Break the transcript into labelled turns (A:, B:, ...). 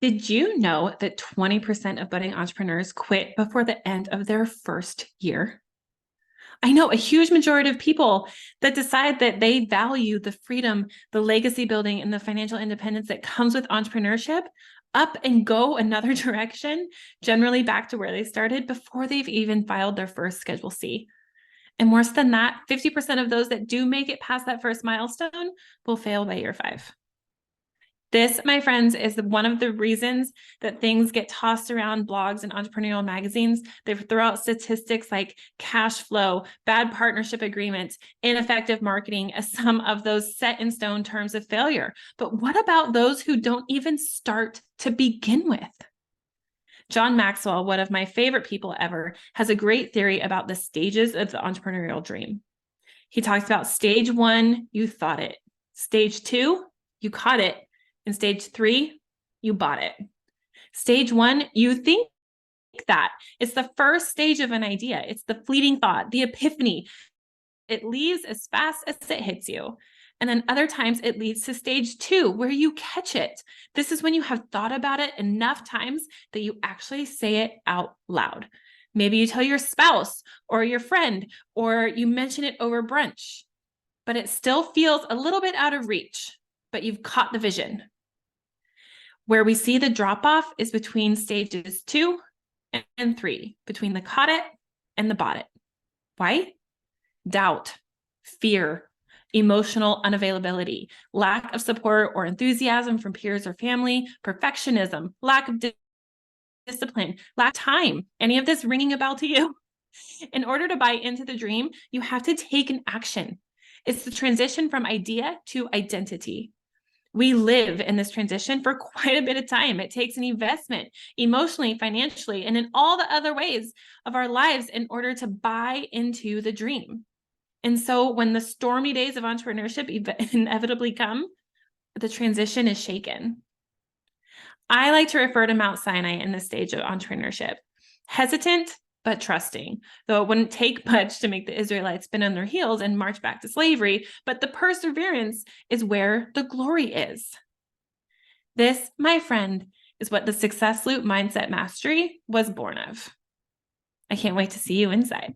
A: Did you know that 20% of budding entrepreneurs quit before the end of their first year? I know a huge majority of people that decide that they value the freedom, the legacy building, and the financial independence that comes with entrepreneurship up and go another direction, generally back to where they started before they've even filed their first Schedule C. And worse than that, 50% of those that do make it past that first milestone will fail by year 5. This, my friends, is one of the reasons that things get tossed around blogs and entrepreneurial magazines. They throw out statistics like cash flow, bad partnership agreements, ineffective marketing as some of those set in stone terms of failure. But what about those who don't even start to begin with? John Maxwell, one of my favorite people ever, has a great theory about the stages of the entrepreneurial dream. He talks about stage 1, you thought it. Stage 2, you caught it. In stage 3, you bought it. Stage 1, you think that. It's the first stage of an idea. It's the fleeting thought, the epiphany. It leaves as fast as it hits you. And then other times it leads to stage 2, where you catch it. This is when you have thought about it enough times that you actually say it out loud. Maybe you tell your spouse or your friend, or you mention it over brunch, but it still feels a little bit out of reach, but you've caught the vision. Where we see the drop-off is between stages 2 and 3, between the caught it and the bought it. Why? Doubt, fear, emotional unavailability, lack of support or enthusiasm from peers or family, perfectionism, lack of discipline, lack of time. Any of this ringing a bell to you? In order to buy into the dream, you have to take an action. It's the transition from idea to identity. We live in this transition for quite a bit of time. It takes an investment emotionally, financially, and in all the other ways of our lives in order to buy into the dream. And so when the stormy days of entrepreneurship inevitably come, the transition is shaken. I like to refer to Mount Sinai in this stage of entrepreneurship. Hesitant, but trusting, though it wouldn't take much to make the Israelites spin on their heels and march back to slavery, but the perseverance is where the glory is. This, my friend, is what the Success Loop Mindset Mastery was born of. I can't wait to see you inside.